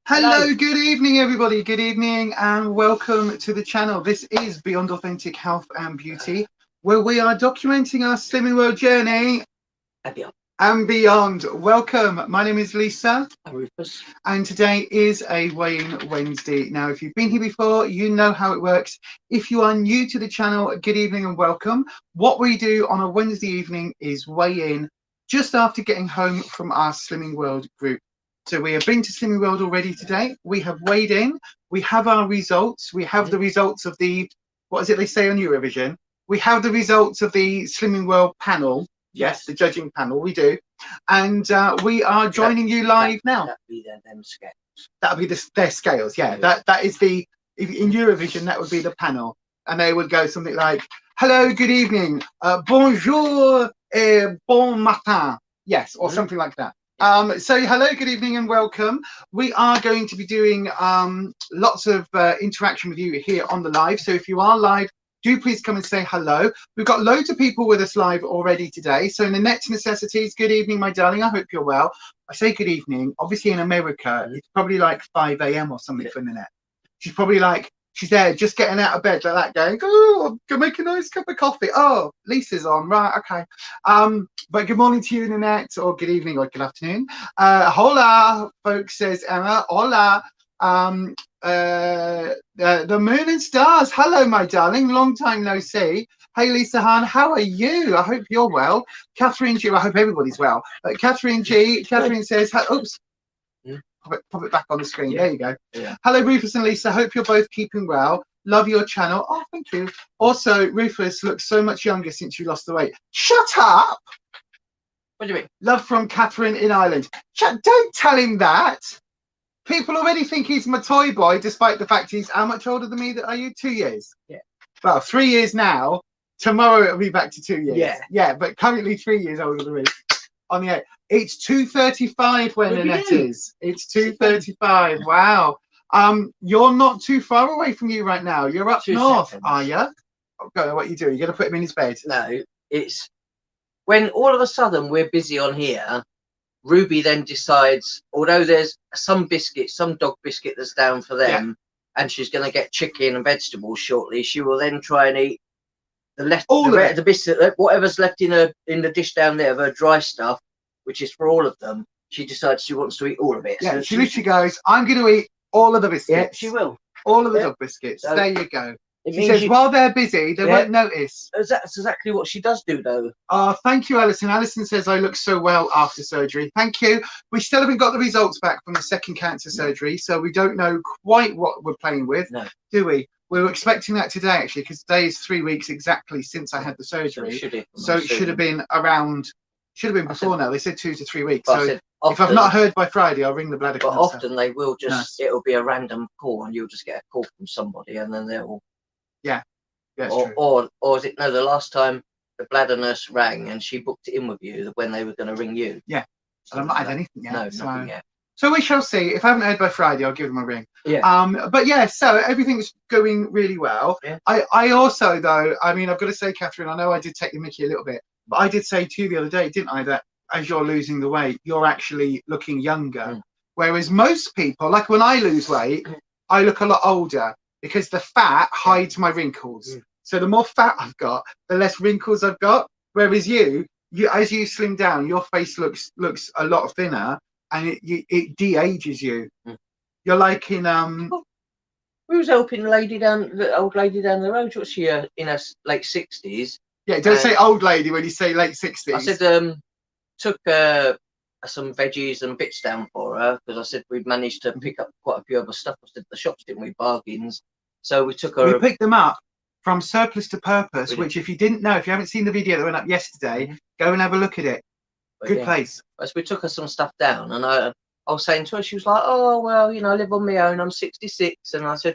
Hello, good evening, everybody. Good evening, and welcome to the channel. This is Beyond Authentic Health and Beauty, where we are documenting our slimming world journey and beyond. Welcome. My name is Lisa. I'm Rufus. And today is a Weigh-in Wednesday. Now, if you've been here before, you know how it works. If you are new to the channel, good evening and welcome. What we do on a Wednesday evening is weigh in just after getting home from our Slimming World group. So we have been to Slimming World already today. We have weighed in. We have our results. We have the results of the, what is it they say on Eurovision? We have the results of the Slimming World panel. Yes, the judging panel, we do. And we are joining you live now. That'd be them scales. That would be their scales, yeah. That is the, in Eurovision, that would be the panel. And they would go something like, hello, good evening, bonjour, bon matin. Yes, or something like that. So hello, good evening and welcome. We are going to be doing lots of interaction with you here on the live. So if you are live, do please come and say hello. We've got loads of people with us live already today. So in the next necessities, good evening, my darling. I hope you're well. I say good evening. Obviously in America, it's probably like 5 a.m. or something for Nanette. She's probably like, she's there just getting out of bed like that going, oh, I'm going to make a nice cup of coffee. Oh, Lisa's on. Right, okay. But good morning to you, Nanette, or good evening or good afternoon. Hola, folks, says Emma. Hola. The moon and stars. Hello, my darling. Long time no see. Hey, Lisa Hahn, how are you? I hope you're well. Catherine G, I hope everybody's well. Catherine G, Catherine says, oops. Pop it back on the screen. Yeah. There you go. Yeah. Hello, Rufus and Lisa. Hope you're both keeping well. Love your channel. Oh, thank you. Also, Rufus looks so much younger since you lost the weight. Shut up. What do you mean? Love from Catherine in Ireland. Don't tell him that. People already think he's my toy boy, despite the fact he's how much older than me? Are you? 2 years? Yeah. Well, 3 years now. Tomorrow it'll be back to 2 years. Yeah. Yeah, but currently 3 years older than me. On the 8th. It's 2:35 when Nanette is. It's 2:35. Wow. You're not too far away from you right now. You're up north, are you? Okay, what you do? You're gonna put him in his bed? No, it's when all of a sudden we're busy on here. Ruby then decides, although there's some biscuit, some dog biscuit that's down for them, and she's going to get chicken and vegetables shortly, she will then try and eat the biscuit, whatever's left in the dish down there of her dry stuff, which is for all of them. She decides she wants to eat all of it. Yeah, so she literally goes, I'm going to eat all of the biscuits. Yeah, she will. All of the dog biscuits. So there you go. She says, you, while they're busy, they won't notice. That's exactly what she does do, though. Oh, thank you, Alison. Alison says, I look so well after surgery. Thank you. We still haven't got the results back from the second cancer surgery, so we don't know quite what we're playing with, do we? We were expecting that today, actually, because today is 3 weeks exactly since I had the surgery. So it should have been around, should have been before now. They said 2 to 3 weeks. So if I've not heard by Friday, I'll ring the bladder cancer. But often they will just, it'll be a random call, and you'll just get a call from somebody, and then they'll... Yeah. Yeah, or is it the last time the bladder nurse rang and she booked it in with you when they were going to ring you? Yeah, and I've not had anything yet. No, nothing yet. So we shall see. If I haven't heard by Friday, I'll give them a ring. Yeah. But yeah, so everything's going really well. Yeah. I also, though, I mean, I've got to say, Catherine, I know I did take the mickey a little bit, but I did say to you the other day, didn't I, that as you're losing the weight, you're actually looking younger. Whereas most people, like when I lose weight, I look a lot older, because the fat hides my wrinkles. So the more fat I've got, the less wrinkles I've got. Whereas you as you slim down, your face looks a lot thinner, and it de-ages you. You're like in We was helping the old lady down the road. What's she in her late 60s? Yeah, don't say old lady when you say late 60s. I said took some veggies and bits down for her, because I said we'd managed to pick up quite a few other stuff. I said the shops, didn't we, bargains. So we took her. We picked them up from surplus to purpose, which, if you didn't know, if you haven't seen the video that went up yesterday, go and have a look at it. Good place. So we took her some stuff down, and I was saying to her, she was like, "Oh well, you know, I live on my own. I'm 66," and I said,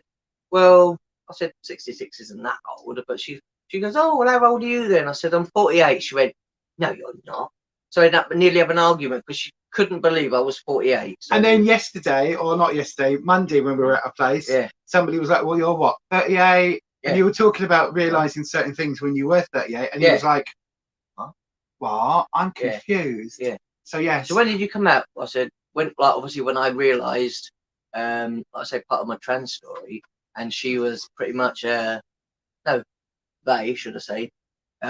"Well," I said, "66 isn't that old," but she goes, "Oh well, how old are you then?" I said, "I'm 48." She went, "No, you're not." So I ended up nearly having an argument because she couldn't believe I was 48. So. And then yesterday, or not yesterday, Monday when we were at a place, somebody was like, well, you're what, 38? And you were talking about realising certain things when you were 38. And he was like, what? I'm confused. Yeah. So, yeah. So when did you come out? I said, obviously when I realised like I say, part of my trans story, and she was pretty much no, they should have said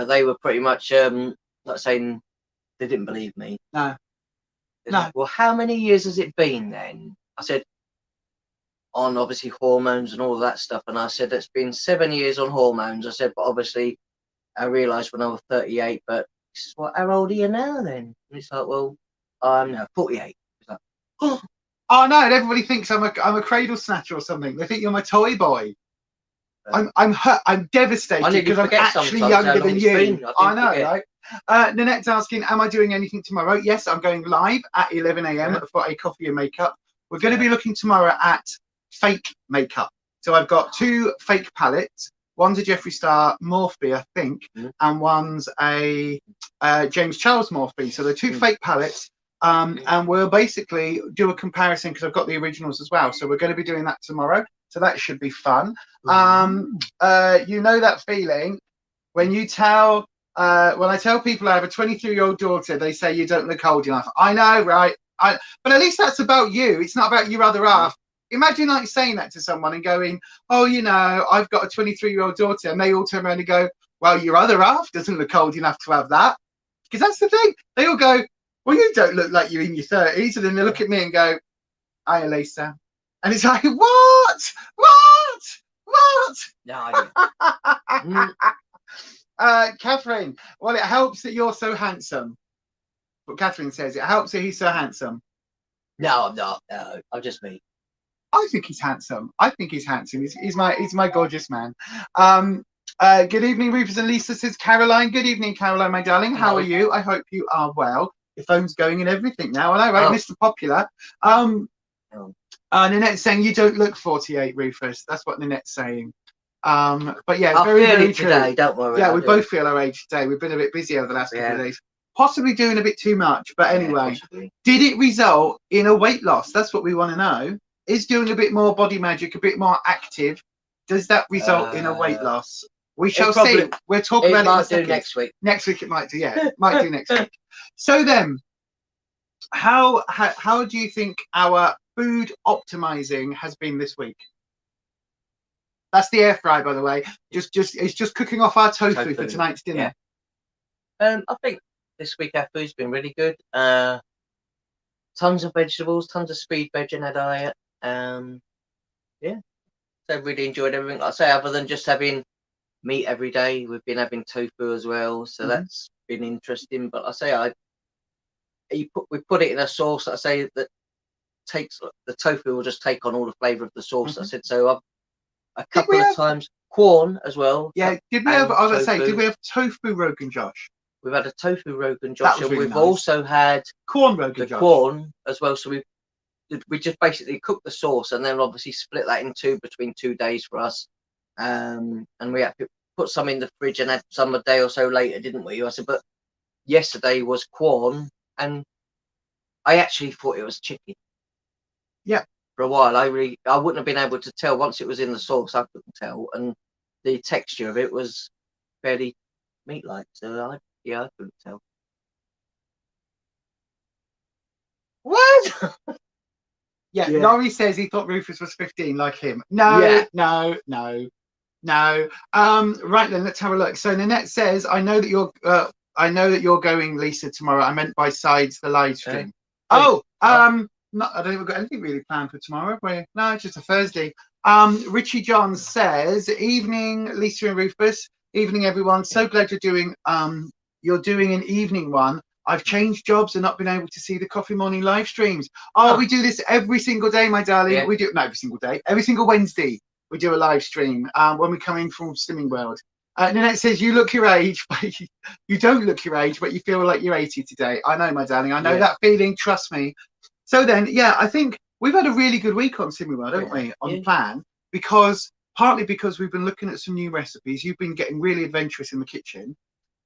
they were pretty much not saying they didn't believe me. No. Said, well, how many years has it been then? I said, on obviously hormones and all of that stuff, and I said it's been 7 years on hormones. I said, but obviously I realised when I was 38, but he says, well, how old are you now then? And it's like, well, I'm now 48. It's like, oh no, and everybody thinks I'm a cradle snatcher or something. They think you're my toy boy. I'm hurt. I'm devastated because I'm actually younger than you. I know, right? Nanette's asking, am I doing anything tomorrow? Yes, I'm going live at 11 a.m. for a coffee and makeup. We're going to be looking tomorrow at fake makeup. So I've got 2 fake palettes. One's a Jeffree Star Morphe, I think, and one's a James Charles Morphe. So they're 2 fake palettes. And we'll basically do a comparison because I've got the originals as well. So we're going to be doing that tomorrow. So that should be fun. You know that feeling when you tell, when I tell people I have a 23-year-old daughter, they say you don't look old enough. I know, right? But at least that's about you. It's not about your other half. Imagine like saying that to someone and going, oh, you know, I've got a 23-year-old daughter, and they all turn around and go, well, your other half doesn't look old enough to have that. Because that's the thing. They all go, well, you don't look like you're in your 30s. And then they look at me and go, hi, Elisa. And it's like, what? no, I didn't. Catherine, well, it helps that you're so handsome. But Catherine says it helps that he's so handsome. No, I'm not. No, I'm just me. I think he's handsome. He's my gorgeous man. Good evening, Rufus and Lisa, says Caroline. Good evening, Caroline, my darling. How are you? I hope you are well. Your phone's going and everything now. I know, right? Mr. Popular. Nanette's saying you don't look 48, Rufus. That's what Nanette's saying. But yeah, very true. Today, don't worry. Yeah, we both feel our age today. We've been a bit busy over the last couple of days. Possibly doing a bit too much. But anyway, did it result in a weight loss? That's what we want to know. Is doing a bit more body magic, a bit more active, does that result in a weight loss? We shall see. We're talking about it in a second. Next week. Next week it might do, yeah. It might do next week. So then, how do you think our food optimizing has been this week? That's the air fry, by the way. It's just cooking off our tofu for tonight's dinner. Yeah. I think this week our food's been really good. Tons of vegetables, tons of speed veg in our diet. Yeah, so I've really enjoyed everything. Like I say, other than just having meat every day, we've been having tofu as well, so that's been interesting. But I say, we put it in a sauce. I say that takes the tofu will just take on all the flavour of the sauce. I said so. A couple of times corn as well. Yeah, did we have? I was going to say, did we have tofu Rogan Josh? We've had a tofu Rogan Josh, and really we've also had corn Rogan Josh. Corn as well. So we just basically cooked the sauce and then obviously split that in two between 2 days for us. And we had to put some in the fridge and had some a day or so later, didn't we? I said, but yesterday was corn, and I actually thought it was chicken. Yeah. For a while, I wouldn't have been able to tell. Once it was in the sauce, I couldn't tell, and the texture of it was fairly meat-like. So I couldn't tell. What? Yeah, Laurie says he thought Rufus was 15, like him. No. Right then, let's have a look. So Nanette says, I know that you're going, Lisa, tomorrow. I meant by sides the live stream. No, I don't think we've got anything really planned for tomorrow, have we? No, it's just a Thursday. Richie John says, evening, Lisa and Rufus. Evening, everyone. So glad you're doing an evening one. I've changed jobs and not been able to see the coffee morning live streams. We do this every single day, my darling. Yeah. We do not every single day. Every single Wednesday we do a live stream when we come in from Slimming World. Nanette says you look your age, but you don't look your age, but you feel like you're 80 today. I know, my darling. I know that feeling. Trust me. So then, I think we've had a really good week on Slimming World, haven't we? On plan, partly because we've been looking at some new recipes. You've been getting really adventurous in the kitchen.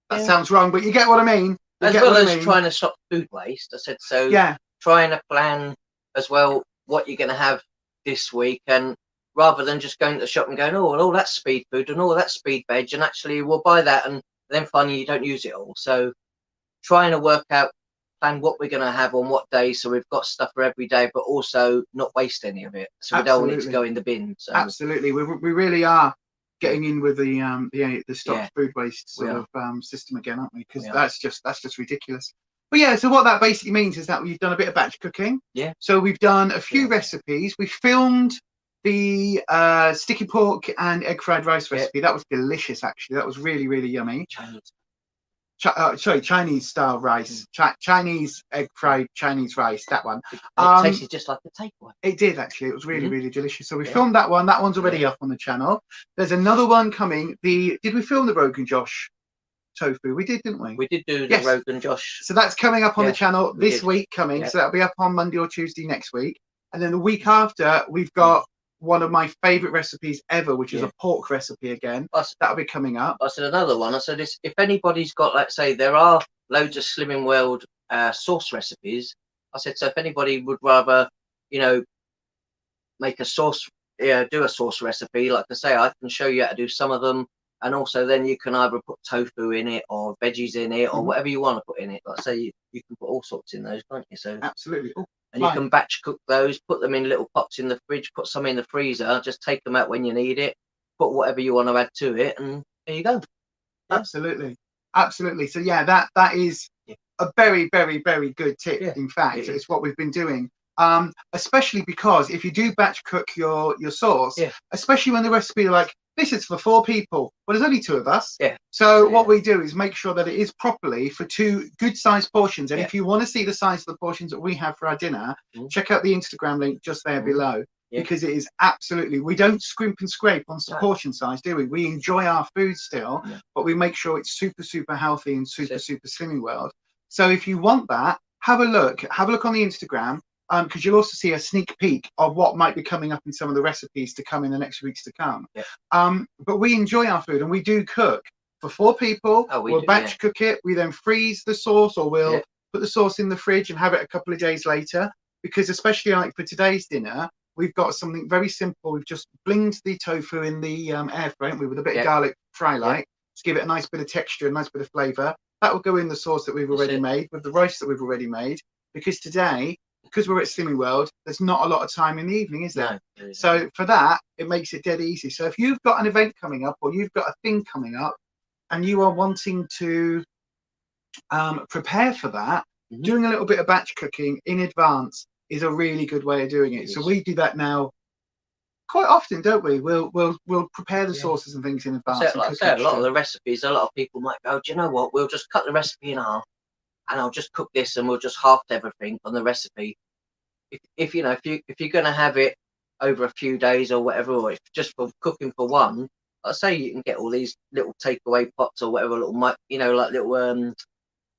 That sounds wrong, but you get what I mean. As well as trying to stop food waste, I said so. Yeah. Trying to plan as well what you're going to have this week, and rather than just going to the shop and going, oh, that's speed food and that's speed veg, and actually we'll buy that, and then finally you don't use it all. So trying to work out plan what we're going to have on what day, so we've got stuff for every day, but also not waste any of it. So we don't want it to go in the bin. So. Absolutely, we really are getting in with the stop food waste sort of system again, aren't we? Because that's just ridiculous. But yeah, so what that basically means is that we've done a bit of batch cooking. Yeah. So we've done a few recipes. We filmed the sticky pork and egg fried rice recipe. That was delicious, actually. That was really, really yummy. Chinese style rice. Chinese egg fried Chinese rice. That one. It tasted just like a takeaway. It did, actually. It was really, really delicious. So we filmed that one. That one's already up on the channel. There's another one coming. Did we film the Rogan Josh tofu? We did, didn't we? We did do the Rogan Josh. So that's coming up on the channel this week coming. So that'll be up on Monday or Tuesday next week. And then the week after, we've got one of my favorite recipes ever, which is a pork recipe again. That'll be coming up. I said another one. I said, if anybody's got, like, say, there are loads of Slimming World sauce recipes. I said, so if anybody would rather, you know, make a sauce, do a sauce recipe, like I say, I can show you how to do some of them. And also then you can either put tofu in it or veggies in it or whatever you want to put in it. Like I say, you can put all sorts in those, can't you? So absolutely. And you can batch cook those, put them in little pots in the fridge, put some in the freezer, just take them out when you need it, put whatever you want to add to it, and there you go. Absolutely. Absolutely. So yeah, that is a very, very, very good tip. In fact, it's what we've been doing. Especially because if you do batch cook your sauce, especially when the recipe like this is for 4 people, but there's only 2 of us. So what we do is make sure that it is properly for 2 good sized portions. And if you want to see the size of the portions that we have for our dinner, check out the Instagram link just there below, because it is absolutely, we don't scrimp and scrape on portion size, do we? We enjoy our food still, but we make sure it's super, super healthy and super, super Slimming World. So if you want that, have a look on the Instagram. Because you'll also see a sneak peek of what might be coming up in some of the recipes to come in the next weeks to come. But we enjoy our food and we do cook for 4 people. We'll batch cook it. We then freeze the sauce, or we'll put the sauce in the fridge and have it a couple of days later. Because especially like for today's dinner, we've got something very simple. We've just blinged the tofu in the air fryer with a bit of garlic fry light to give it a nice bit of texture, a nice bit of flavour. That will go in the sauce that we've already made with the rice that we've already made. Because today, because we're at Slimming World, there's not a lot of time in the evening, is there? No. So for that, it makes it dead easy. So if you've got an event coming up or you've got a thing coming up and you are wanting to prepare for that, doing a little bit of batch cooking in advance is a really good way of doing it. So we do that now quite often, don't we? We'll prepare the sauces and things in advance. So, like I say, a lot of the recipes, a lot of people might go, do you know what? We'll just cut the recipe in half, and I'll just cook this, and we'll just half everything on the recipe. If you're going to have it over a few days or whatever, or if just for cooking for one, I say you can get all these little takeaway pots or whatever, little like little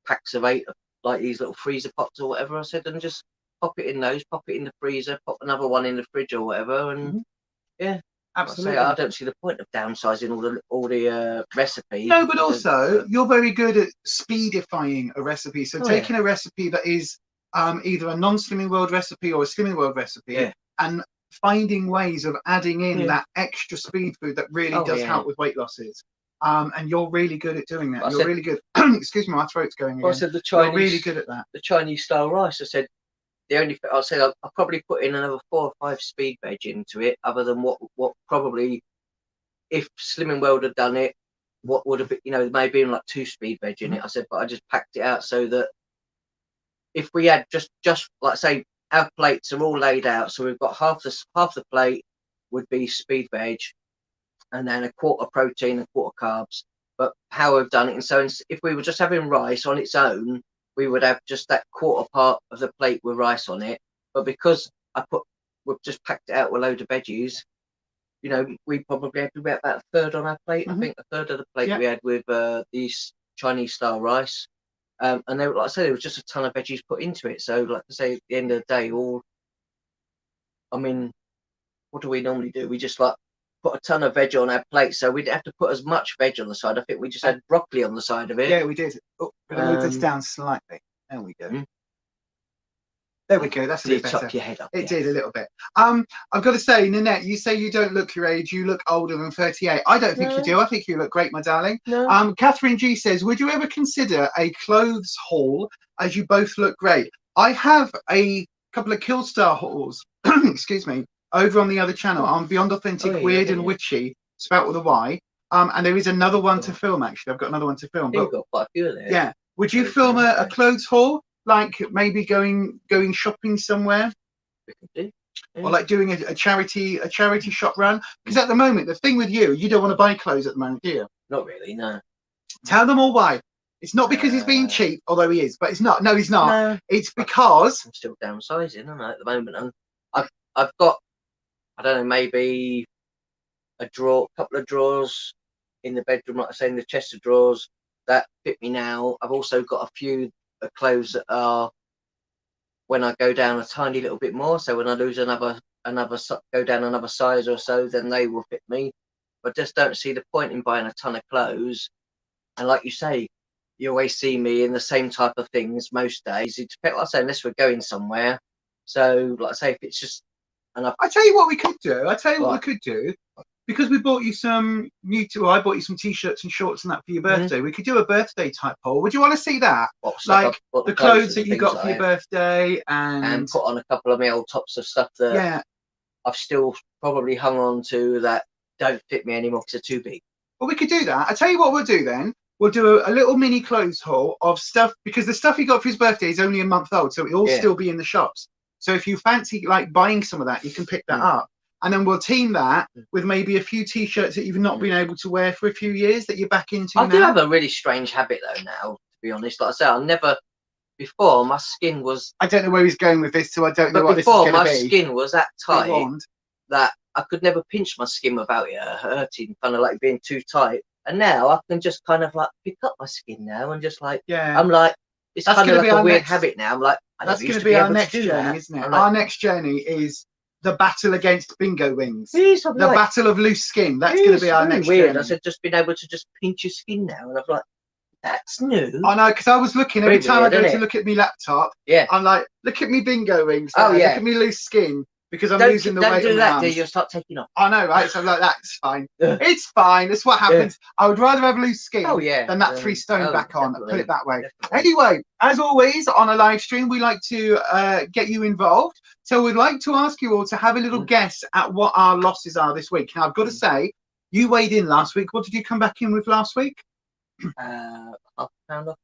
packs of 8, like these little freezer pots or whatever. I said, and just pop it in those, pop it in the freezer, pop another one in the fridge or whatever, and absolutely. I don't see the point of downsizing all the recipes. No, but also you're very good at speedifying a recipe. So taking a recipe that is either a non-Slimming World recipe or a Slimming World recipe, and finding ways of adding in that extra speed food that really does help with weight losses. And you're really good at doing that. You're really good. Excuse me, my throat's going again. I said the Chinese. You're really good at that. The Chinese style rice. I said the only. I said I'll probably put in another 4 or 5 speed veg into it, other than what probably, if Slimming World had done it, what would have been, there may have been like 2 speed veg in it. I said, but I just packed it out so that if we had just like say our plates are all laid out, so we've got half the plate would be speed veg, and then a quarter protein and quarter carbs. But how we've done it, and so if we were just having rice on its own, we would have just that quarter part of the plate with rice on it. But because we've just packed it out with a load of veggies, we probably had about a third on our plate. I think a third of the plate we had with these Chinese style rice. And they were, like I said, there was just a ton of veggies put into it. So, like I say, at the end of the day, what do we normally do? We just like put a ton of veg on our plate, so we'd have to put as much veg on the side. I think we just had broccoli on the side of it. Yeah, we did. Oh, but move this down slightly. There we go. There we go. That's a Did bit chop better. your head up? It did a little bit. I've got to say, Nanette, you say you don't look your age. You look older than 38. I don't think you do. I think you look great, my darling. No. Catherine G says, would you ever consider a clothes haul as you both look great? I have a couple of Killstar hauls, excuse me, over on the other channel on Beyond Authentic, Wyrd and Witchy, spelt with a Y. And there is another one to film, actually. I've got another one to film. You've got quite a few there. Yeah. Would you film a clothes haul? Like maybe going shopping somewhere, or like doing a charity shop run? Because at the moment, the thing with you don't want to buy clothes at the moment, do you? Not really, no. Tell them all why. It's not because he's being cheap, although he is, but it's not. No, he's not. No. It's because I'm still downsizing, aren't I, at the moment? And I've got, I don't know, maybe a couple of drawers in the bedroom, like I say, in the chest of drawers that fit me now. I've also got a few clothes that are when I go down a tiny little bit more, so when I lose another go down another size or so, then they will fit me. But just don't see the point in buying a ton of clothes. And like you say, you always see me in the same type of things most days. It depends, like I say, unless we're going somewhere. So like I say, if it's just I tell you what we could do. We could do. Because we bought you some I bought you some t-shirts and shorts and that for your birthday. We could do a birthday type haul. Would you want to see that? Like the clothes that you got for your birthday, and put on a couple of my old tops of stuff that I've still probably hung on to that don't fit me anymore because they're too big. Well, we could do that. I tell you what we'll do then. We'll do a little mini clothes haul of stuff, because the stuff he got for his birthday is only a month old, so it'll all still be in the shops. So if you fancy like buying some of that, you can pick that up. And then we'll team that with maybe a few t-shirts that you've not been able to wear for a few years that you're back into now. I do have a really strange habit though now, to be honest. Like I say, I never, before my skin was... I don't know where he's going with this, so I don't know what this is going to be. Before, my skin was that tight that I could never pinch my skin without it hurting, kind of like being too tight. And now I can just kind of like pick up my skin now and just like, I'm like, it's kind of like a weird habit now. I'm like, that's going to be our next journey, isn't it? Our next journey is the battle against bingo wings. The battle of loose skin. That's going to be our next journey. I said, just being able to just pinch your skin now, and I'm like, that's new. I know, because I was looking every time I go to look at my laptop. I'm like, look at me bingo wings. Look at me loose skin, because I'm losing the weight. Don't do that, do you'll start taking off. I know, right? So I'm like, that's fine. It's fine. That's what happens. I would rather have loose skin than that 3 stone back on. Put it that way. Anyway, as always on a live stream, we like to get you involved. So we'd like to ask you all to have a little guess at what our losses are this week. Now I've got to say, you weighed in last week. What did you come back in with last week? £1 off,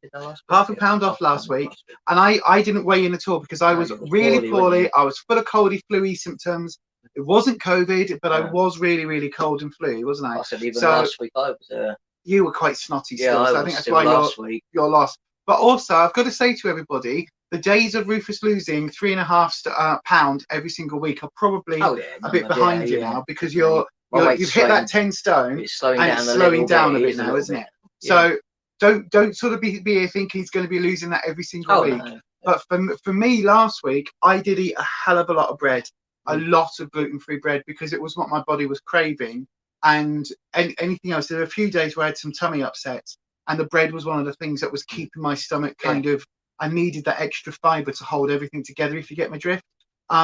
did I last week? £1 off last week. And I didn't weigh in at all because I was really poorly. I was full of coldy, flu-y symptoms. It wasn't COVID, but I was really, really cold and flu, wasn't I? I said even last week I was. You were quite snotty still, so I think that's why you're lost. But also, I've got to say to everybody, the days of Rufus losing £3.5 pound every single week are probably a bit behind you now, because you've hit that 10 stone and it's slowing down a bit now, isn't it? So don't sort of be here thinking he's going to be losing that every single week. No. But for me last week, I did eat a hell of a lot of bread, a lot of gluten-free bread, because it was what my body was craving. And anything else, there were a few days where I had some tummy upsets, and the bread was one of the things that was keeping my stomach kind of, I needed that extra fiber to hold everything together, if you get my drift.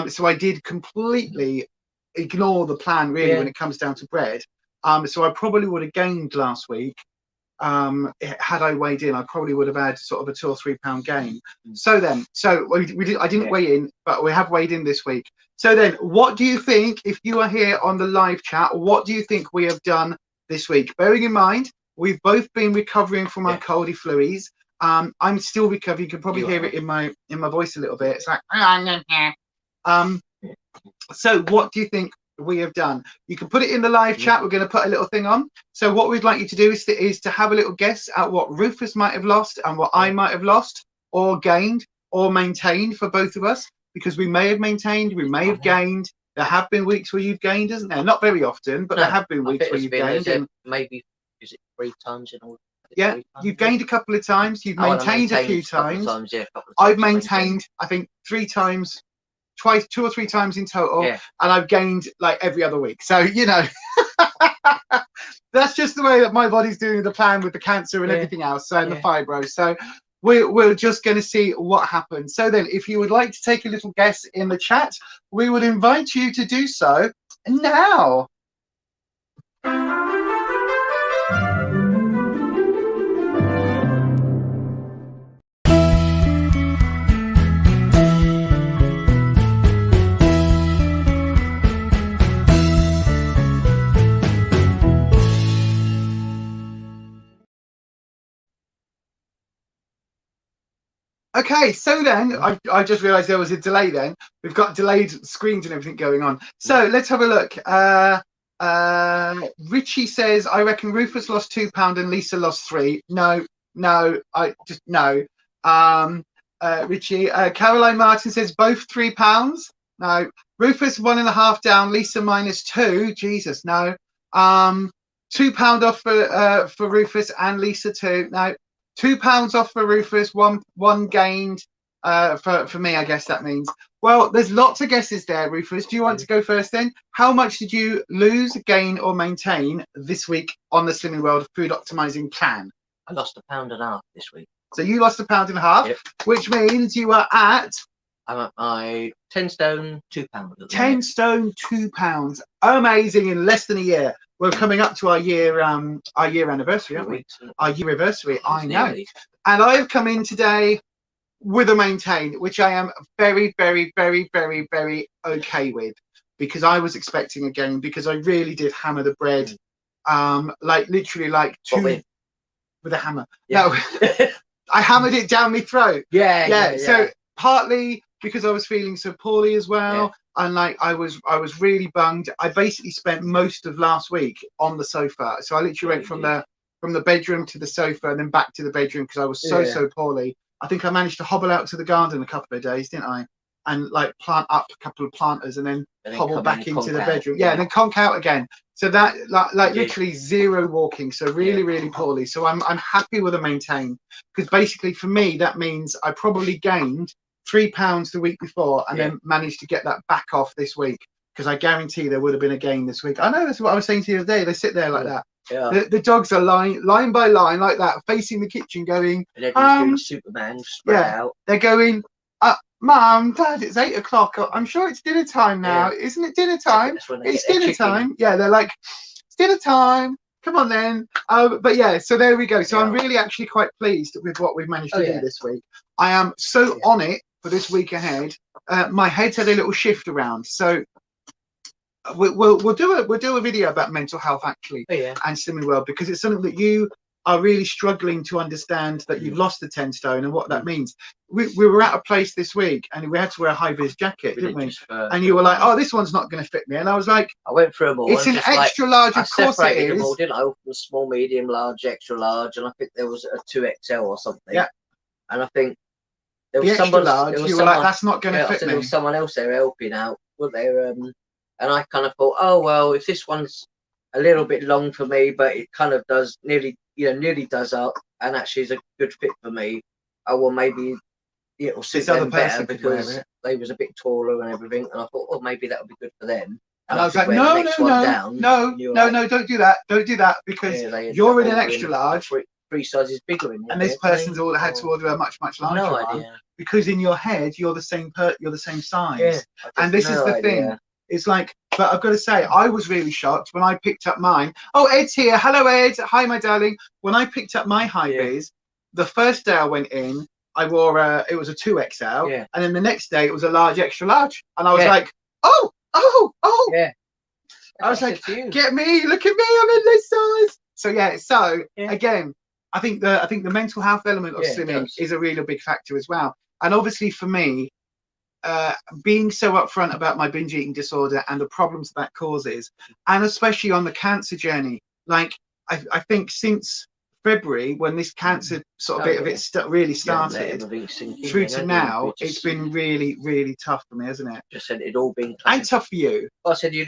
So I did completely ignore the plan really when it comes down to bread. So I probably would have gained last week. Had I weighed in, I probably would have had sort of a 2 or 3 pound gain. So I didn't weigh in, but we have weighed in this week. So then, what do you think, if you are here on the live chat, what do you think we have done this week? Bearing in mind, we've both been recovering from our coldy fluies. I'm still recovering. You can probably hear it in my voice a little bit. It's like, so what do you think we have done? You can put it in the live chat. We're going to put a little thing on. So what we'd like you to do is to have a little guess at what Rufus might have lost and what I might have lost or gained or maintained for both of us, because we may have maintained, we may have gained. There have been weeks where you've gained, isn't there? Not very often, but there have been weeks where you've gained. Maybe, is it 3 times in all? Yeah, you've gained a couple of times. You've maintained a few times. I've maintained, I think, 3 times. Twice, 2 or 3 times in total, and I've gained like every other week. So you know, that's just the way that my body's doing the plan with the cancer and everything else, and the fibro. So we're just going to see what happens. So then, if you would like to take a little guess in the chat, we would invite you to do so now. Okay, so then I just realised there was a delay. Then we've got delayed screens and everything going on. So let's have a look. Richie says, I reckon Rufus lost £2 and Lisa lost 3. No, I just no. Richie. Caroline Martin says both £3. No. Rufus 1.5 down. Lisa -2. Jesus, no. £2 off for Rufus and Lisa 2. No. £2 off for Rufus, one gained for me, I guess that means. Well, there's lots of guesses there, Rufus. Do you want to go first then? How much did you lose, gain, or maintain this week on the Slimming World Food Optimizing Plan? I lost £1.5 pounds this week. So you lost £1.5 pounds, which means you are at... I'm at my 10 stone, £2. 10 stone, £2. Amazing, in less than a year. We're coming up to our year anniversary, aren't we? Our year anniversary, I know. And I have come in today with a maintain, which I am very, very, very, very, very okay with, because I was expecting a gain, because I really did hammer the bread, like literally like with a hammer. Yeah. No, I hammered it down my throat. Yeah. So partly because I was feeling so poorly as well. Yeah. And like I was really bunged. I basically spent most of last week on the sofa. So I literally went from the bedroom to the sofa and then back to the bedroom because I was so poorly. I think I managed to hobble out to the garden a couple of days, didn't I? And like plant up a couple of planters and then hobble back into the bedroom. Yeah, and then conk out again. So that like literally zero walking. So really poorly. So I'm happy with a maintain, because basically for me that means I probably gained £3 the week before and then managed to get that back off this week, because I guarantee there would have been a gain this week. I know, that's what I was saying to you the other day. They sit there like that. Yeah. The dogs are line by line like that, facing the kitchen, going. And everyone's doing Superman spread out. They're going, Mum, Dad, it's 8 o'clock. I'm sure it's dinner time now. Isn't it dinner time? It's dinner time. Yeah, they're like, it's dinner time. Come on then. But yeah, so there we go. So I'm really actually quite pleased with what we've managed to do this week. I am so on it for this week ahead. My head's had a little shift around, so we'll do a video about mental health actually and Slimming World, because it's something that you are really struggling to understand, that you've lost the 10 stone and what that means. We were at a place this week and we had to wear a high-vis jacket, didn't we? And you were like, oh, this one's not going to fit me. And I was like, I went through them all. It's an extra large, of course it is. Them all, didn't I? From small, medium, large, extra large, and I think there was a 2XL or something. Yeah. And I think there was someone large. You were like, that's not going to fit me. There was someone else there helping out, weren't there? And I kind of thought, oh well, if this one's a little bit long for me, but it kind of does nearly does up, and actually is a good fit for me. Oh well, maybe it'll suit them better because they was a bit taller and everything. And I thought, oh, maybe that would be good for them. And I was like, no, don't do that. Don't do that, because you're in an extra large. 3 sizes bigger in it. And this person's had to order a much larger one, because in your head you're the same size. Yeah, and this is the thing. It's like, but I've got to say, I was really shocked when I picked up mine. Oh, Ed's here. Hello, Ed. Hi, my darling. When I picked up my high-vis, the first day I went in, I wore it was a 2XL, and then the next day it was a large, extra large, and I was like, oh. Yeah. I was like, get me, look at me, I'm in this size. So again, I think the mental health element of slimming is a really big factor as well. And obviously for me, being so upfront about my binge eating disorder and the problems that causes, and especially on the cancer journey, like I think since February, when this cancer sort of bit of it really started, through to now, it's been really tough for me, hasn't it? Just said it'd all been and tough for you. I said you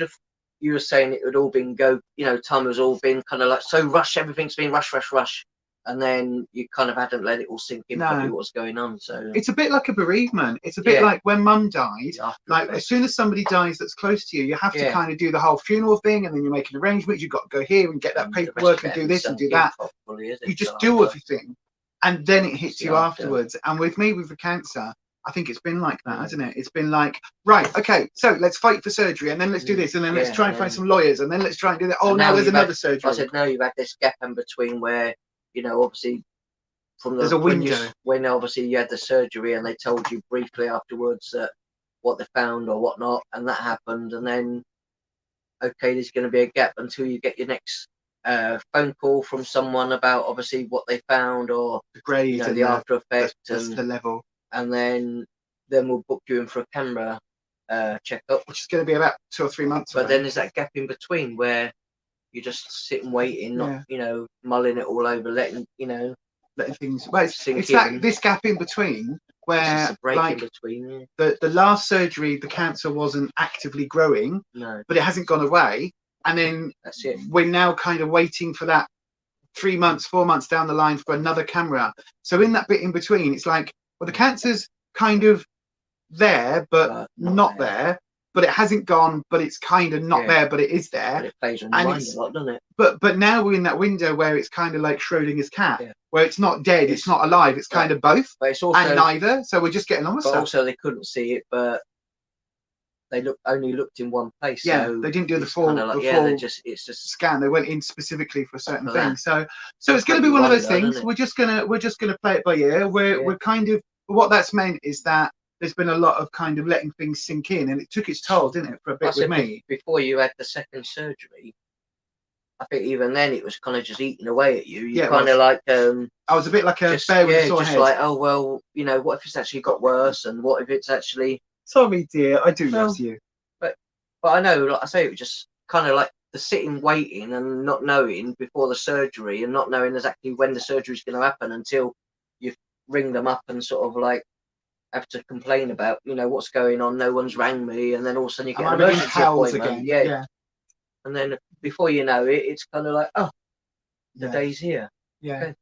were saying it would all been time has all been kind of like so rush, everything's been rush, and then you kind of hadn't let it all sink in probably what's going on. So it's a bit like a bereavement. It's a bit like when Mum died. Like as soon as somebody dies that's close to you, you have to kind of do the whole funeral thing, and then you make an arrangement. You've got to go here and get that paperwork and do this and do that. You just do everything. and then it hits you afterwards. And with me, with the cancer, I think it's been like that, hasn't it? It's been like, right, okay, so let's fight for surgery, and then let's do this, and then let's try and find some lawyers, and then let's try and do that. Oh, now there's another surgery. I said, now you've had this gap in between where, you know, obviously from the there's a window when obviously you had the surgery and they told you briefly afterwards that what they found or whatnot, and that happened, and then okay, there's going to be a gap until you get your next phone call from someone about obviously what they found or the grade, you know, the after effect and the level, and then we'll book you in for a camera checkup, which is going to be about 2 or 3 months. But then there's that gap in between where you just sitting waiting, not you know, mulling it all over, letting things. Well, it's that this gap in between where like in between, the last surgery, the cancer wasn't actively growing, but it hasn't gone away, and then that's it. We're now kind of waiting for that 3 months, 4 months down the line for another camera. So in that bit in between, it's like, well, the cancer's kind of there, but not there. But it hasn't gone, but it's kind of not there, but it is there. But it plays on your mind a lot, doesn't it? But now we're in that window where it's kind of like Schrodinger's cat, where it's not dead, it's not alive, it's kind of both, but it's also, and neither. So we're just getting on with stuff. But also they couldn't see it, but they only looked in one place. Yeah, so they didn't do the full, like, it's just scan. They went in specifically for a certain thing. So it's going to be one of those things. We're just gonna play it by ear. We're kind of, what that's meant is that there's been a lot of kind of letting things sink in, and it took its toll, didn't it, for a bit with me. Before you had the second surgery, I think even then it was kind of just eating away at you. You kind of like I was a bit like a bear with a sore head. Like, oh well, you know, what if it's actually got worse, and what if it's actually. Sorry, dear, I do love you. But I know, like I say, it was just kind of like the sitting, waiting, and not knowing before the surgery, and not knowing exactly when the surgery is going to happen until you ring them up and sort of like have to complain about, you know, what's going on. No one's rang me, and then all of a sudden you get an emergency appointment. Yeah. And then before you know it, it's kind of like, oh, the day's here. Yeah. Okay.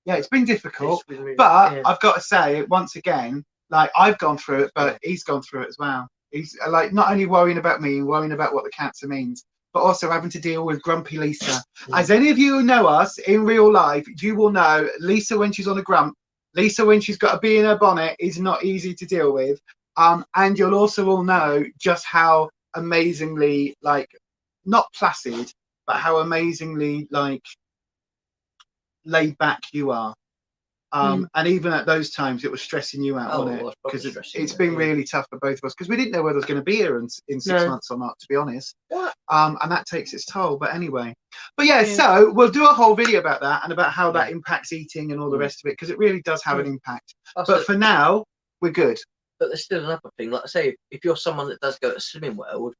Yeah, it's been difficult, but I've got to say, once again, like I've gone through it, but he's gone through it as well. He's like not only worrying about me, worrying about what the cancer means, but also having to deal with grumpy Lisa. As any of you who know us in real life, you will know Lisa when she's on a grump. Lisa, when she's got a bee in her bonnet, is not easy to deal with. And you'll also all know just how amazingly, like, not placid, but how amazingly, like, laid back you are. And even at those times, it was stressing you out, wasn't it? Because it's been really tough for both of us, because we didn't know whether it was going to be here in 6 months or not, to be honest. And that takes its toll. But anyway, so we'll do a whole video about that and about how that impacts eating and all the rest of it, because it really does have an impact. But for now, we're good. But there's still another thing. Like I say, if you're someone that does go to Slimming World,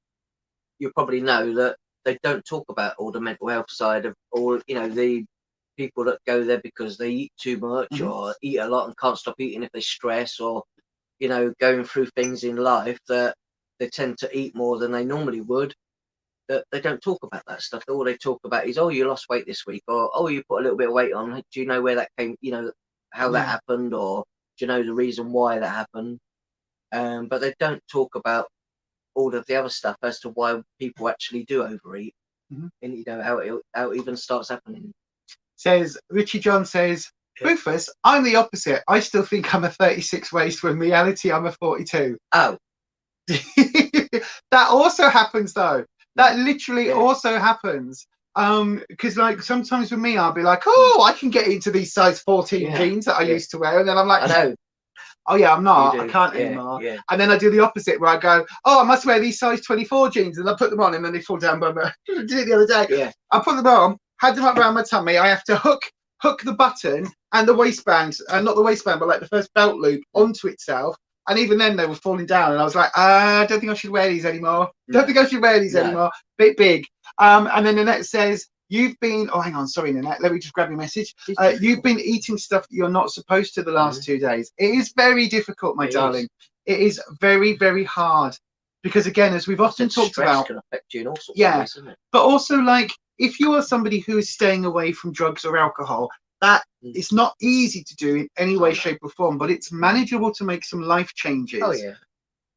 you probably know that they don't talk about all the mental health side of all, you know, the people that go there because they eat too much or eat a lot and can't stop eating if they stress, or, you know, going through things in life that they tend to eat more than they normally would. That they don't talk about that stuff. All they talk about is, oh, you lost weight this week, or oh, you put a little bit of weight on. Do you know where that came? You know, how that happened, or do you know the reason why that happened? But they don't talk about all of the other stuff as to why people actually do overeat, and you know how it even starts happening. Says Richie John says, Rufus, I'm the opposite. I still think I'm a 36 waist when in reality I'm a 42. Oh. That also happens though. That literally also happens. Because like sometimes with me I'll be like, oh, I can get into these size 14 jeans that I used to wear, and then I'm like, I know. Oh yeah, I'm not. I can't anymore. And then I do the opposite, where I go, oh, I must wear these size 24 jeans, and I put them on, and then they fall down by my. I did it the other day. I put them on, had them up around my tummy. I have to hook the button and the waistband, not the waistband, but like the first belt loop onto itself. And even then, they were falling down, and I was like, I don't think I should wear these anymore. Don't think I should wear these anymore. Bit big. And then Nanette says, you've been, oh, hang on, sorry, Nanette, let me just grab your message. You've been eating stuff that you're not supposed to the last 2 days. It is very difficult, my darling. It is very, very hard. Because again, as we've often talked about, can affect you in all sorts of ways, isn't it? But also, like, if you are somebody who is staying away from drugs or alcohol, that it's not easy to do in any way, shape or form, but it's manageable to make some life changes. Oh, yeah.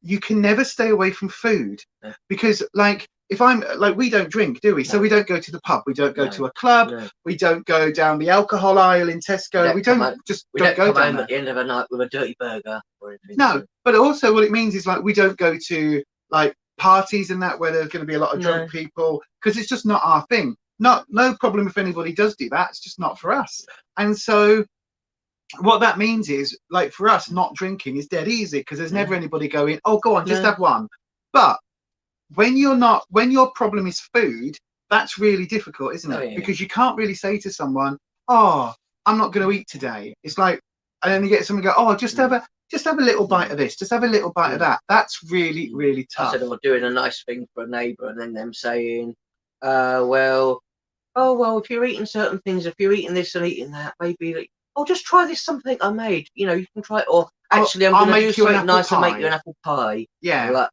You can never stay away from food because, like, if I'm like, we don't drink, do we? So we don't go to the pub, we don't go to a club, we don't go down the alcohol aisle in Tesco, we don't go come down home there. at the end of the night with a dirty burger or anything. No, but also what it means is like we don't go to like parties and that where there's going to be a lot of drunk people, because it's just not our thing. No problem if anybody does do that, it's just not for us. And so what that means is, like, for us, not drinking is dead easy, because there's never anybody going, oh, go on, just have one. But when your problem is food, that's really difficult, isn't it? Because you can't really say to someone, oh, I'm not going to eat today. It's like, and then you get someone go, oh, just have a little bite of this, just have a little bite of that. That's really, really tough. I said, or doing a nice thing for a neighbour, and then them saying, well, if you're eating certain things, if you're eating this and eating that, maybe, like, oh, just try this something I made. You know, you can try it. Or actually, I'm going to do something nice and make you an apple pie. Yeah. Like,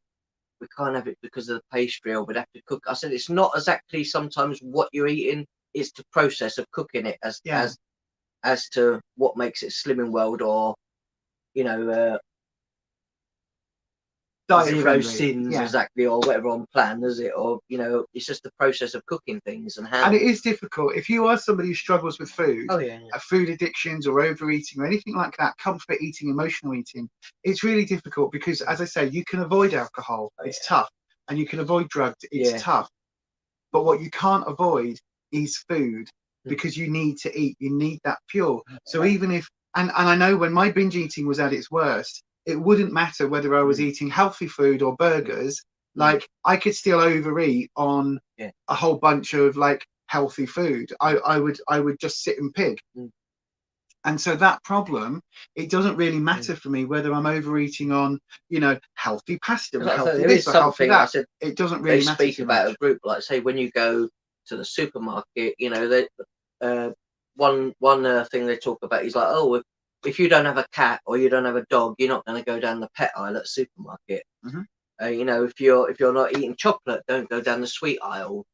we can't have it because of the pastry, or we'd have to cook. I said, it's not exactly sometimes what you're eating, it's the process of cooking it as to what makes it Slimming World, or, you know, zero sins exactly, or whatever on plan, is it? Or, you know, it's just the process of cooking things and how. And it is difficult if you are somebody who struggles with food, food addictions or overeating or anything like that, comfort eating, emotional eating. It's really difficult because, as I say, you can avoid alcohol, it's tough, and you can avoid drugs, it's tough. But what you can't avoid is food, because you need to eat, you need that fuel. So even if, and I know when my binge eating was at its worst, it wouldn't matter whether I was eating healthy food or burgers. Like, I could still overeat on a whole bunch of like healthy food. I would just sit and pig. And so that problem, it doesn't really matter for me whether I'm overeating on, you know, healthy pasta, healthy this or healthy that. It doesn't really matter. They speak about a group, like, say, when you go to the supermarket, you know, one thing they talk about is like, oh, if you don't have a cat or you don't have a dog, you're not going to go down the pet aisle at the supermarket. You know, if you're not eating chocolate, don't go down the sweet aisle.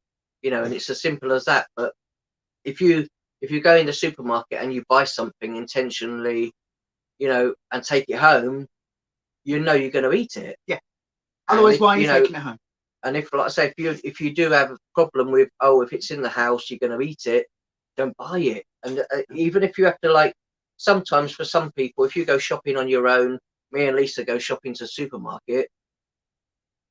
You know, and it's as simple as that. But if you go in the supermarket and you buy something intentionally, you know, and take it home, you know you're going to eat it. Yeah. Otherwise, why are you taking it home? And if, like I say, if you do have a problem with, oh, if it's in the house, you're going to eat it, don't buy it. And even if you have to, like, sometimes for some people, if you go shopping on your own, me and Lisa go shopping to the supermarket.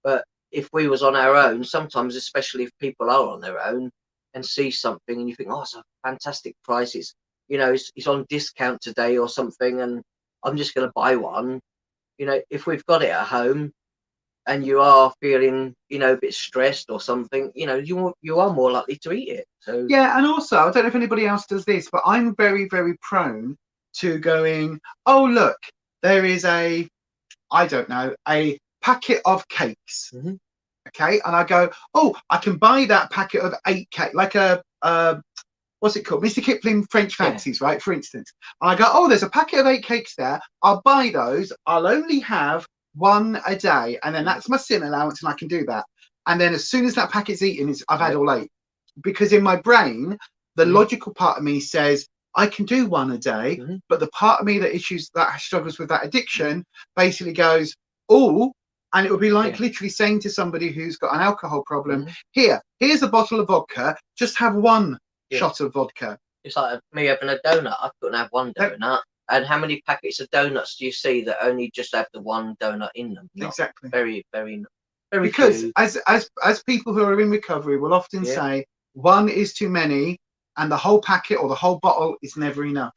But if we was on our own, sometimes, especially if people are on their own and see something and you think, oh, it's a fantastic price, it's, you know, it's on discount today or something, and I'm just going to buy one. You know, if we've got it at home and you are feeling, you know, a bit stressed or something, you know, you are more likely to eat it. So yeah. And also, I don't know if anybody else does this, but I'm very, very prone to going, oh, look, there is a packet of cakes. Okay. And I go, oh, I can buy that packet of 8 cake, like a what's it called? Mr. Kipling French Fancies, right? For instance. And I go, oh, there's a packet of 8 cakes there. I'll buy those. I'll only have one a day. And then that's my sin allowance, and I can do that. And then as soon as that packet's eaten, I've had all 8. Because in my brain, the logical part of me says, I can do one a day, but the part of me that struggles with that addiction basically goes, oh, and it would be like literally saying to somebody who's got an alcohol problem, here's a bottle of vodka, just have one shot of vodka. It's like me having a donut. I couldn't have one donut. And how many packets of donuts do you see that only just have the one donut in them? Exactly. Very, very, very because few. as people who are in recovery will often say, one is too many, and the whole packet or the whole bottle is never enough.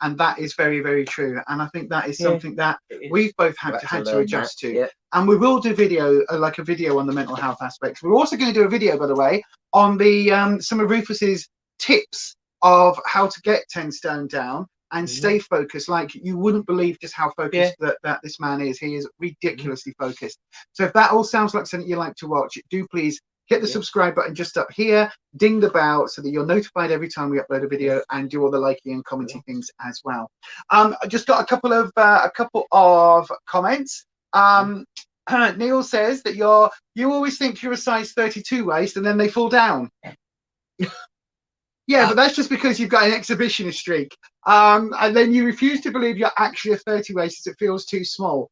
And that is very, very true. And I think that is something that we've both had to adjust to. And we will do video, like a video on the mental health aspects. We're also going to do a video, by the way, on the some of Rufus's tips of how to get 10 stone down and stay focused. Like, you wouldn't believe just how focused that this man is. He is ridiculously focused. So if that all sounds like something you like to watch, do please hit the subscribe button just up here, ding the bell so that you're notified every time we upload a video, and do all the liking and commenting things as well. I just got a couple of comments. Neil says that you always think you're a size 32 waist and then they fall down. Yeah, but that's just because you've got an exhibitionist streak. And then you refuse to believe you're actually a 30 waist as it feels too small.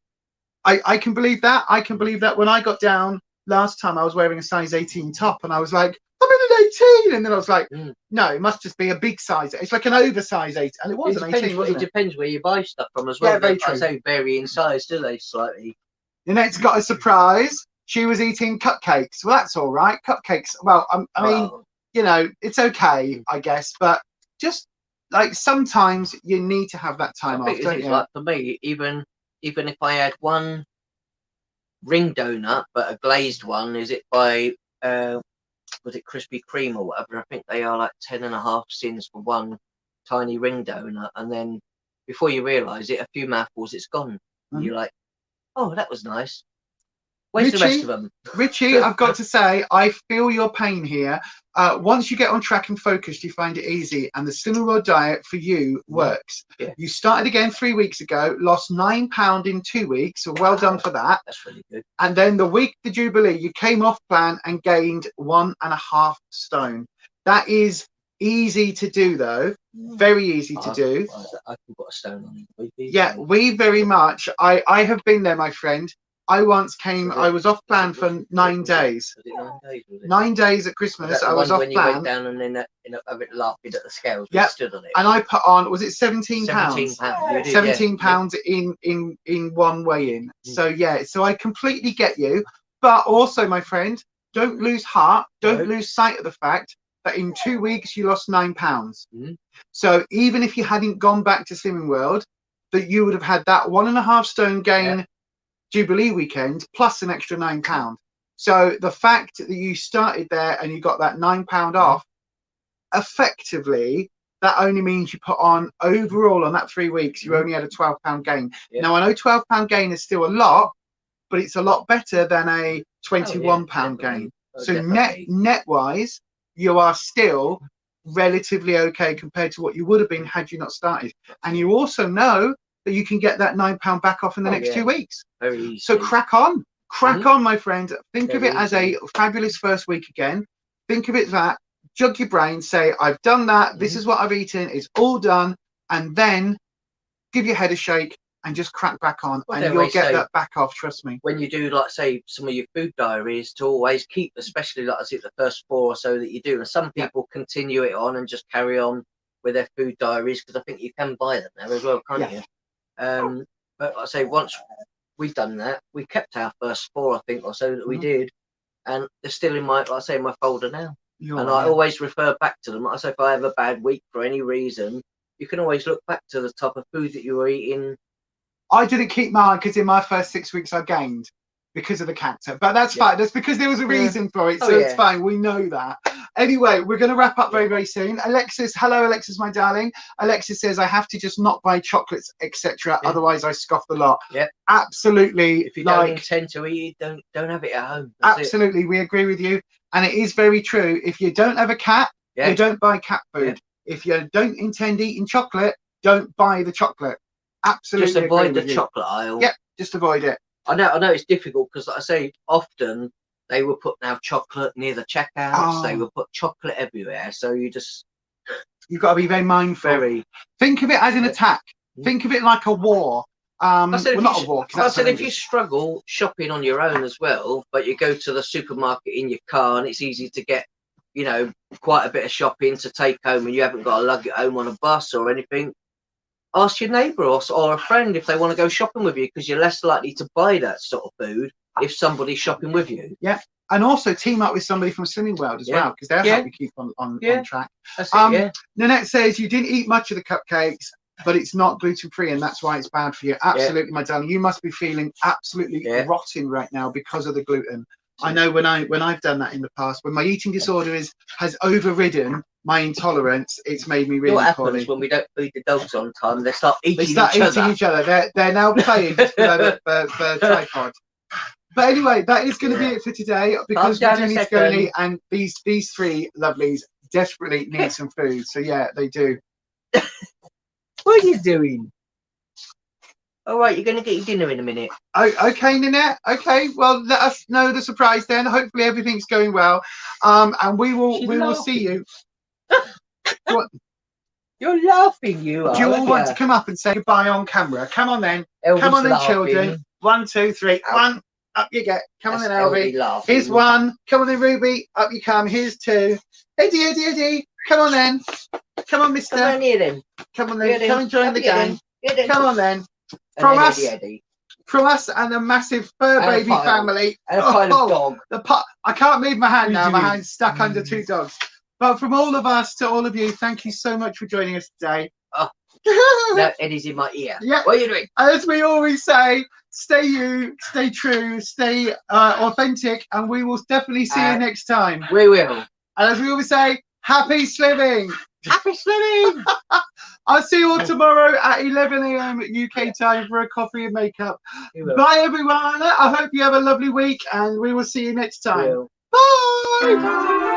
I can believe that. I can believe that when I got down last time I was wearing a size 18 top, and I was like, I'm in an 18, and then I was like, no, it must just be a big size. It's like an oversized 8, and it was an 18. Wasn't it depends where you buy stuff from as well. Yeah, very true. I say vary in size, do they? Slightly. Lynette's got a surprise. She was eating cupcakes. Well, that's all right. Cupcakes. Well, I mean, you know, it's okay, I guess, but just like sometimes you need to have that time off. Don't you? Like for me, even if I had one ring donut, but a glazed one, is it by was it Krispy Kreme or whatever? I think they are like 10.5 cents for one tiny ring donut, and then before you realise it, a few mouthfuls, it's gone. And you're like, oh, that was nice. Where's the rest of them? Richie, I've got to say, I feel your pain here. Once you get on track and focused, you find it easy, and the Slimming World diet for you works. Yeah. You started again 3 weeks ago, lost £9 in 2 weeks, so well done for that. That's really good. And then the week the Jubilee, you came off plan and gained 1.5 stone. That is easy to do, though. Very easy to do. I can put a stone on it. Yeah, we very much. I have been there, my friend. I once came. I was off plan for 9 days. Was it 9 days? Was it? 9 days at Christmas. I was off plan. When you went down and then a bit laughing at the scales. Yeah. Stood on it. And I put on. Was it £17? £17 in one weigh-in. So yeah. So I completely get you. But also, my friend, don't lose heart. Don't lose sight of the fact that in 2 weeks you lost £9. So even if you hadn't gone back to Slimming World, that you would have had that 1.5 stone gain. Jubilee weekend plus an extra £9. So the fact that you started there and you got that £9 off, effectively that only means you put on overall on that 3 weeks you only had a £12 gain. Now I know £12 gain is still a lot, but it's a lot better than a £21 gain. So net wise, you are still relatively okay compared to what you would have been had you not started. And you also know that you can get that £9 back off in the next 2 weeks. Very easy. So crack on, my friend. Think of it as a fabulous first week again. Think of it that, jug your brain, say, I've done that, this is what I've eaten, it's all done, and then give your head a shake and just crack back on, and you'll get that back off, trust me. When you do, like, say, some of your food diaries, to always keep, especially, like I said, the first 4 or so that you do, and some people continue it on and just carry on with their food diaries, because I think you can buy them there as well, can't you? But I say once we've done that, we kept our first 4, I think, or so that we did, and they're still in my, like I say, my folder now. I always refer back to them. Like I say, if I have a bad week for any reason, you can always look back to the type of food that you were eating. I didn't keep mine because in my first 6 weeks I gained because of the cactus, but that's fine. That's because there was a reason for it, so it's fine. We know that. Anyway, we're going to wrap up very, very soon. Alexis, hello, Alexis, my darling. Alexis says, I have to just not buy chocolates, etc. Otherwise, I scoff a lot. Yeah, absolutely. If you don't intend to eat it, don't have it at home. Absolutely, we agree with you. And it is very true. If you don't have a cat, you don't buy cat food. If you don't intend eating chocolate, don't buy the chocolate. Absolutely. Just avoid the chocolate aisle. Yep, just avoid it. I know it's difficult because, like I say, often they will put now chocolate near the checkouts. They will put chocolate everywhere. So you've got to be very mindful. Think of it as an attack. Think of it like a war. Not a war. I said if you struggle shopping on your own as well, but you go to the supermarket in your car and it's easy to get, you know, quite a bit of shopping to take home, and you haven't got to lug it home on a bus or anything. Ask your neighbour or a friend if they want to go shopping with you, because you're less likely to buy that sort of food if somebody's shopping with you. Yeah, and also team up with somebody from Slimming World as well, because they'll help you keep on track. That's it, Nanette says you didn't eat much of the cupcakes, but it's not gluten-free, and that's why it's bad for you. Absolutely, my darling. You must be feeling absolutely rotten right now because of the gluten. I know when I've done that in the past, when my eating disorder has overridden my intolerance, it's made me really what poorly. Happens when we don't feed the dogs on time? They start eating each other. They're now playing for tripod. But anyway, that is going to be it for today, because we do need to go and eat, and these 3 lovelies desperately need some food. So yeah, they do. What are you doing? All right, you're going to get your dinner in a minute. Oh, okay, Nanette. Okay, well, let us know the surprise then. Hopefully everything's going well, and we will see you. What? You're laughing, you are. Do you all want to come up and say goodbye on camera? Come on then. Come on then, children. 1, 2, 3. 1. Up you get. Come on That's then, Elvie. laughing. Here's one. Come on then, Ruby. Up you come. Here's two. Eddie, Eddie, Eddie. Come on then. Come on, mister. Come on here then. Come on then. Come and join the gang. Then. Come on then. From us. Eddie. From us and the massive fur baby family. And a pile of dog. I can't move my hand now. My hand's stuck under two dogs. But from all of us to all of you, thank you so much for joining us today. Oh. No, Eddie's in my ear. Yeah. What are you doing? As we always say, stay you, stay true, stay authentic, and we will definitely see you next time. We will. And as we always say, happy slimming. Happy slimming. I'll see you all tomorrow at 11 AM UK time for a coffee and makeup. Bye, everyone. I hope you have a lovely week, and we will see you next time. Bye.